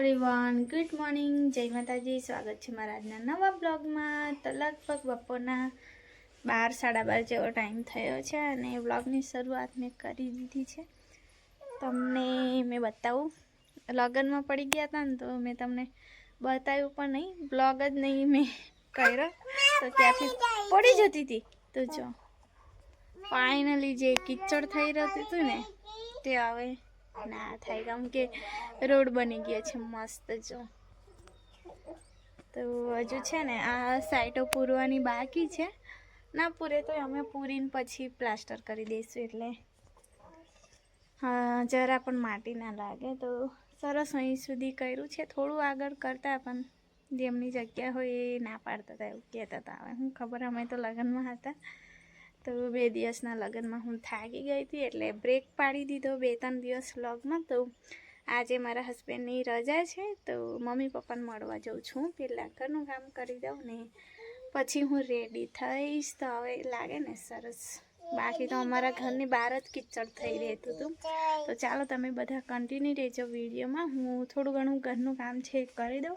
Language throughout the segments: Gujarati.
એવરીવન, ગુડ મોર્નિંગ, જય માતાજી. સ્વાગત છે મારા આજના નવા બ્લોગમાં. તો લગભગ બપોરના 12-12:30 જેવો ટાઈમ થયો છે અને બ્લોગની શરૂઆત મેં કરી દીધી છે. તમને મેં બતાવું, લગ્નમાં પડી ગયા હતા ને તો મેં તમને બતાવ્યું પણ નહીં, બ્લોગ જ નહીં મેં કર્યો તો ત્યાંથી પડી જતી હતી. તો જો ફાઇનલી જે કિચડ થઈ રહ્યું હતું ને તે હવે ના થાય, કેમ કે રોડ બની ગયો છે મસ્ત. જો તો હજુ છે ને આ સાઈટો પૂરવાની બાકી છે, ના પૂરે તો અમે પૂરીને પછી પ્લાસ્ટર કરી દઈશું, એટલે હા જરા પણ માટી ના લાગે. તો સરસ અહીં સુધી કર્યું છે, થોડું આગળ કરતા પણ જેમની જગ્યા હોય એ ના પાડતા હતા, એવું કહેતા હતા. હવે હું ખબર, અમે તો લગ્નમાં હતા તો 2 દિવસના લગ્નમાં હું થાકી ગઈ હતી એટલે બ્રેક પાડી દીધો 2-3 દિવસ વ્લોગમાં. તો આજે મારા હસબન્ડની રજા છે તો મમ્મી પપ્પાને મળવા જાઉં છું. પહેલાં ઘરનું કામ કરી દઉં ને પછી હું રેડી થઈશ. તો હવે લાગે ને સરસ, બાકી તો અમારા ઘરની બહાર જ કિચડ થઈ રહેતું હતું. તો ચાલો તમે બધા કન્ટિન્યુ રહેજો વિડીયોમાં. હું થોડું ઘણું ઘરનું કામ છે કરી દઉં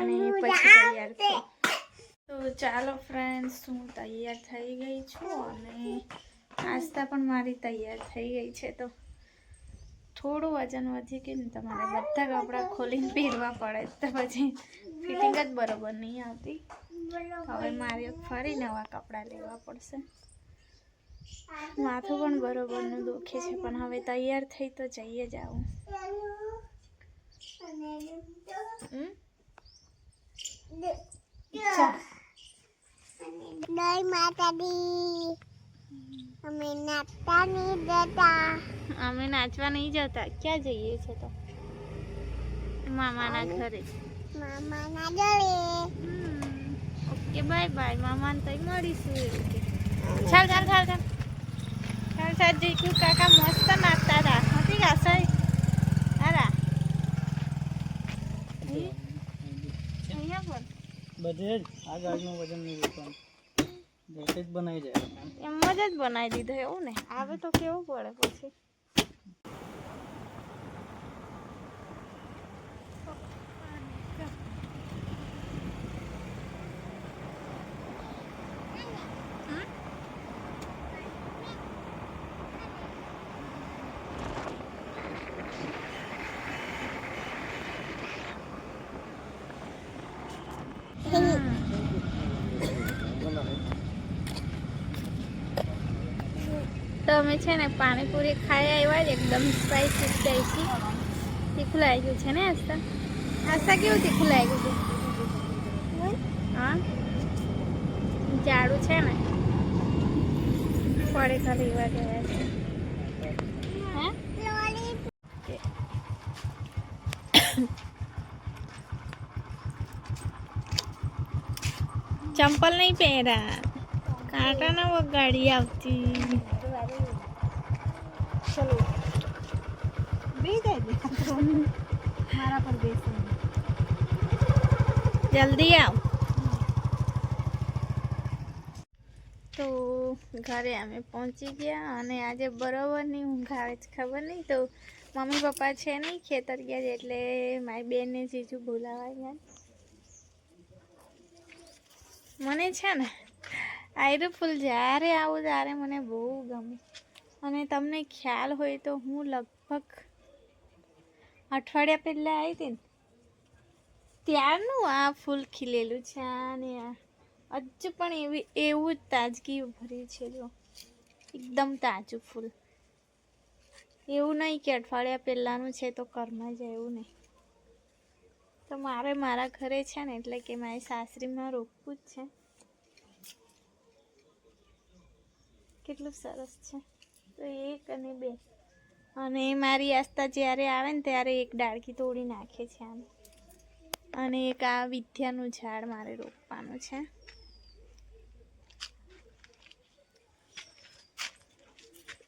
અને પછી તૈયાર થઉં. તો ચાલો ફ્રેન્ડ્સ, હું તૈયાર થઈ ગઈ છું અને નાસ્તા પણ મારી તૈયાર થઈ ગઈ છે. તો થોડું વજન વધી ગયું ને તમારે બધા કપડાં ખોલીને પહેરવા પડે તો પછી ફિટિંગ જ બરોબર નહીં આવતી. હવે મારે ફરી નવા કપડાં લેવા પડશે. માથું પણ બરોબરનું દુખે છે પણ હવે તૈયાર થઈ તો જઈએ જ આવું. અમે નાચવા નહીં જતા. ક્યાં જઈએ છે? તો મામાના ઘરે. Okay, bye bye. મામાને તઈ મળીશું. ચાલ ચાલ ચાલ ચાલ ચાલ ચાલ. જીકુ કાકા મસ્ત નાચતા હતા, નથી કાસઈ? અરા અહીંયા પર બધે જ આ ગાડીનું વજન નહીં વેચવાનું, જાતે જ બનાવી જાય. એમ જ બનાવી દીધો એવું ને. આવે તો કેવું પડે પછી. તો અમે છે ને પાણીપુરી ખાઈ આવ્યા જ, એકદમ સ્પાઈસી સ્પાઈસી. તીખું લાગ્યું છે ને આસ્તા? આસ્તા કેવું તીખું લાગ્યું છે? હા, જાડું છે ને, પડે ખાલી એવા જેવા છે. ચંપલ નહીં પહેરા, કાંટા ના વગાડી આવતી. ચલો બે મારા પર બેસો, જલ્દી આવ. તો ઘરે અમે પહોંચી ગયા અને આજે બરોબરની ઊંઘ આવે છે, ખબર નહીં. તો મમ્મી પપ્પા છે નહીં, ખેતર ગયા છે, એટલે મારી બેનને જીજુ બોલાવા ગયા. મને છે ને આયરું ફૂલ જ્યારે આવું ત્યારે મને બહુ ગમે. અને તમને ખ્યાલ હોય તો હું લગભગ અઠવાડિયા પહેલાં આવી હતી ને ત્યારનું આ ફૂલ ખીલેલું છે. અને હજુ પણ એવું જ તાજગી ભર્યું છે. જો એકદમ તાજું ફૂલ. એવું નહીં કે અઠવાડિયા પહેલાંનું છે તો ઘરમાં જાય, એવું નહીં. તો મારે મારા ઘરે છે ને, એટલે કે મારી સાસરીમાં રોપવું જ છે. કેટલું સરસ છે. તો 1 અને 2, અને મારી આસ્થા જ્યારે આવે ને ત્યારે એક ડાળખી તોડી નાખે છે આમ. અને એક આ વિદ્યાનું ઝાડ મારે રોપવાનું છે.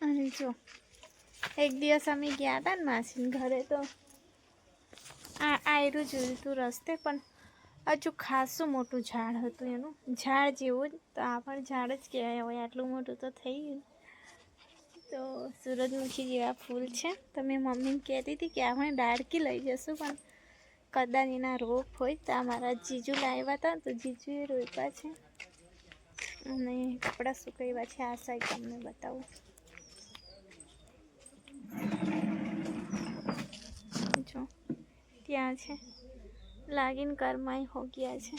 અને જો એક દિવસ અમે ગયા હતા ને માસીના ઘરે, તો આયરું જોયું હતું રસ્તે, પણ હજુ ખાસું મોટું ઝાડ હતું, એનું ઝાડ જેવું જ. તો આ પણ ઝાડ જ કહેવાય, હવે આટલું મોટું તો થઈ ગયું. તો સૂરજમુખી જેવા ફૂલ છે. તો મેં મમ્મીને કહેતી હતી કે આપણે ડાળખી લઈ જશું, પણ કદાનીના રોપ હોય તો આ મારા જીજુ લાવ્યા હતા તો જીજુએ રોપ્યા છે અને કપડાં સુકાવ્યા છે. આ સાઈડ તમને બતાવું. જો ત્યાં છે લાગીને કરમાઈ હો ગયા છે.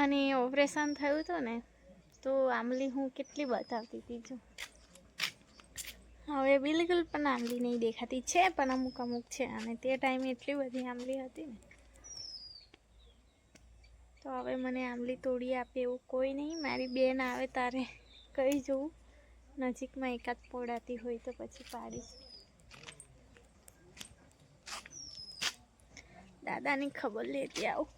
અને ઓપરેશન થયું હતું ને તો આંબલી હું કેટલી બતાવતી હતી. જો હવે બિલકુલ પણ આંબલી નહીં દેખાતી છે, પણ અમુક અમુક છે. અને તે ટાઈમે એટલી બધી આંબલી હતી ને તો હવે મને આંબલી તોડી આપે એવું કોઈ નહીં. મારી બેન આવે તારે કહી જવું, નજીકમાં એકાદ પોડાતી હોય તો પછી પાડીશ. દાદાની ખબર લેતી આવું.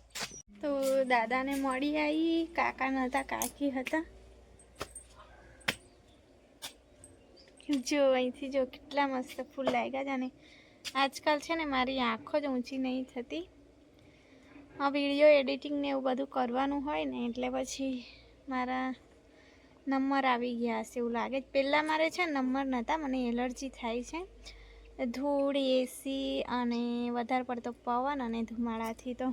તો દાદાને મળી આવી. કાકા નહોતા, કાકી હતા. જો અહીંથી જો કેટલા મસ્ત ફૂલ લાગ્યા છે. અને આજકાલ છે ને મારી આંખો જ ઊંચી નહીં થતી. આ વિડીયો એડિટિંગ ને એવું બધું કરવાનું હોય ને એટલે પછી મારા નંબર આવી ગયા હશે એવું લાગે. પહેલાં મારે છે ને નંબર નહોતા, મને એલર્જી થાય છે ધૂળ, એસી અને વધારે પડતો પવન અને ધુમાડાથી. તો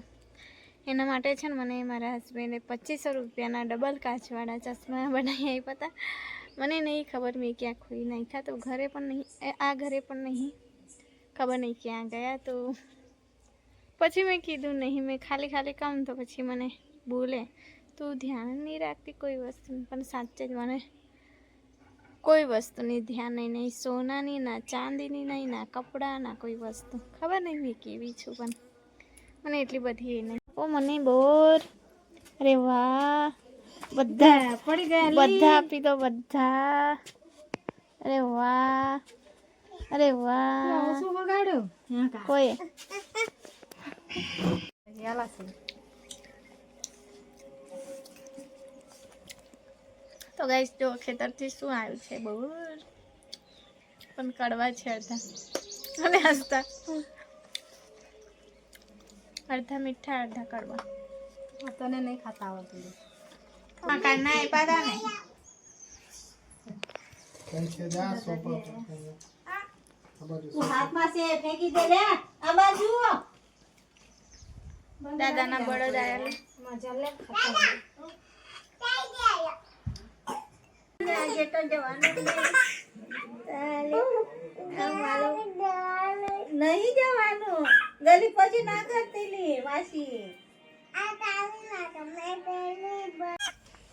એના માટે છે ને મને મારા હસબન્ડે 2500 રૂપિયાના ડબલ કાચવાળા ચશ્મા બનાવી આપ્યા હતા. મને નહીં ખબર મેં ક્યાં ખોઈ નાખ્યા. તો ઘરે પણ નહીં, આ ઘરે પણ નહીં, ખબર નહીં ક્યાં ગયા. તો પછી મેં કીધું નહીં, મેં ખાલી ખાલી કહું તો પછી મને બોલે તું ધ્યાન નહીં રાખતી કોઈ વસ્તુનું. પણ સાચે જ મને કોઈ વસ્તુની ધ્યાન નહીં, સોનાની ના ચાંદીની નહીં, ના કપડાં, ના કોઈ વસ્તુ. ખબર નહીં મેં કેવી છું, પણ મને એટલી બધી એ નહીં. ઓ મને બોર. અરે વાહ, બધા પડી ગયા, બધા આપી દો બધા. અરે વાહ, અરે વાહ. શું બગાડ્યું કોઈ? તો ગાઈસ જો ખેતરથી શું આવ્યું છે, બહુ પણ કડવા છે અડધા અને હસતા. અડધા મીઠા અડધા કડવા. તને નહીં ખાતા આવડતું. કાના આપ્યા ને હાથમાં છે ફેંકી દે લે. આ બાજુ દાદાના બળદ આયા. મજા લે ખાતા. આજે તો જવાનું નહીં જવાનું. ગલી પછી ના કરતી લી વાસી.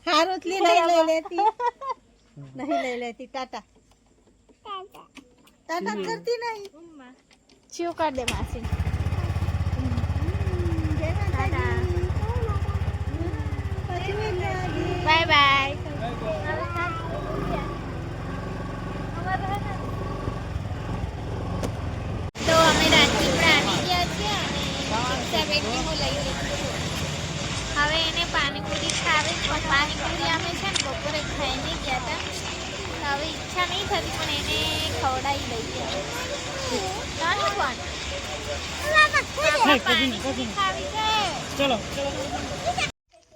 હારુતલી નહીં લઈ લેતી, નહીં લઈ લેતી. ટાટા ટાટા કરતી નહીં. ચીવ કર દે માસી. Bye bye. તો અમે રાજપીપળા આવી ગયા છીએ અને રિક્ષાબેનને હું લઈ લીધી. હવે એને પાણીપુરી ખાવે. પાણીપુરી અમે છે ને બપોરે ખાઈને ગયા હતા. હવે ઈચ્છા નહીં થતી પણ એને ખવડાવી દઈએ. ચલો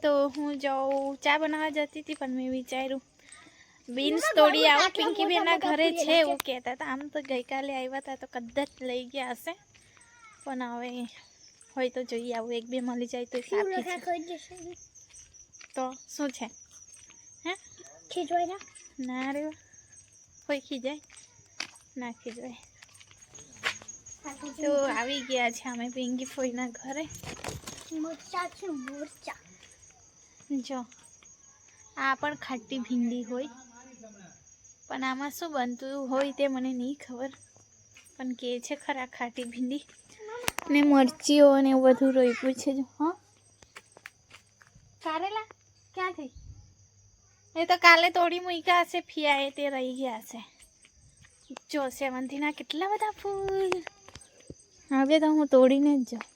તો હું જાઉં ચા બનાવવા જતી હતી પણ મેં વિચાર્યું બીન્સ તોડી આવું. પિંકી બેનના ઘરે છે એવું કહેતા હતા. આમ તો ગઈકાલે આવ્યા હતા તો કદાચ લઈ ગયા હશે, પણ હવે હોય તો જોઈ આવું. એક બે મળી જાય તો સારું. તો શું છે હે ખીજવાય ના રે હોય ખીજાય ના ખીજવાય. તો આવી ગયા છે અમે પિંકી ફોઈના ઘરે. જો આ પણ ખાટી ભીંડી હોય, પણ આમાં શું બનતું હોય તે મને નહીં ખબર, પણ કે છે ખરા ખાટી ભીંડી ને મરચીઓ ને એવું બધું રોપ્યું છે. જો હા કારેલા ક્યાં થઈ? એ તો કાલે તોડી મૂક્યા હશે, ફિયાએ તે રહી ગયા હશે. જો સેવંતીના કેટલા બધા ફૂલ. હવે તો હું તોડીને જ જાઉં.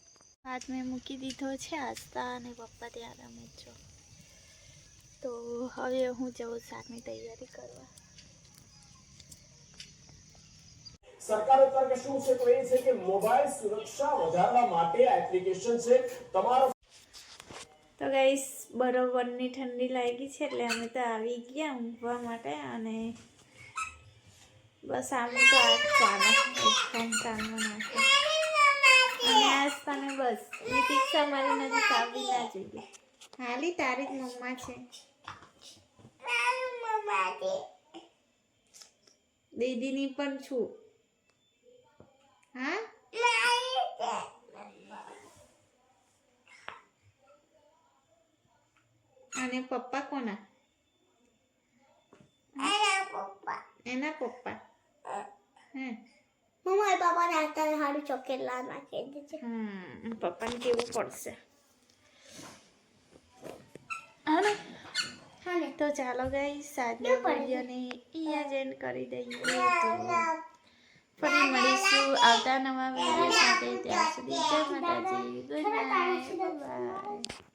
હાથ મેં મૂકી દીધો છે. આસ્તા અને પપ્પા ત્યાં રમે છો. તો હવે હું જાઉં શાકની તૈયારી કરવા. સરકાર અત્યારે શું છે તો એ છે કે મોબાઈલ સુરક્ષા વધારવા માટે એપ્લિકેશન છે તમારો. તો તો ગાઈસ બરોબરની ઠંડી લાગી છે એટલે અમે તો આવી ગયા ઊંઘવા માટે અને બસ આમ તો આ ચાલે કામમાં નાખે અને આજ તને બસ રિતિક્ષા મારી નજીક આવી ના જોઈએ હાલી તારી જ મમ્મા છે દીદીની પણ છું હા અને પપ્પા કોના એના પપ્પા હે મમ્મા પાપા નાસ્તા હારું ચોકલેટ લાવ નાખી દીધી પપ્પાને કેવું પડશે હા તો ચાલો ગાઈસ આજના વિડીયોને અહીંયા જ એન્ડ કરી દઈએ તો ફરી મળીશું આવતા નવા વિડીયો સાથે ત્યાં સુધી જય માતાજી ગુડ નાઇટ બાય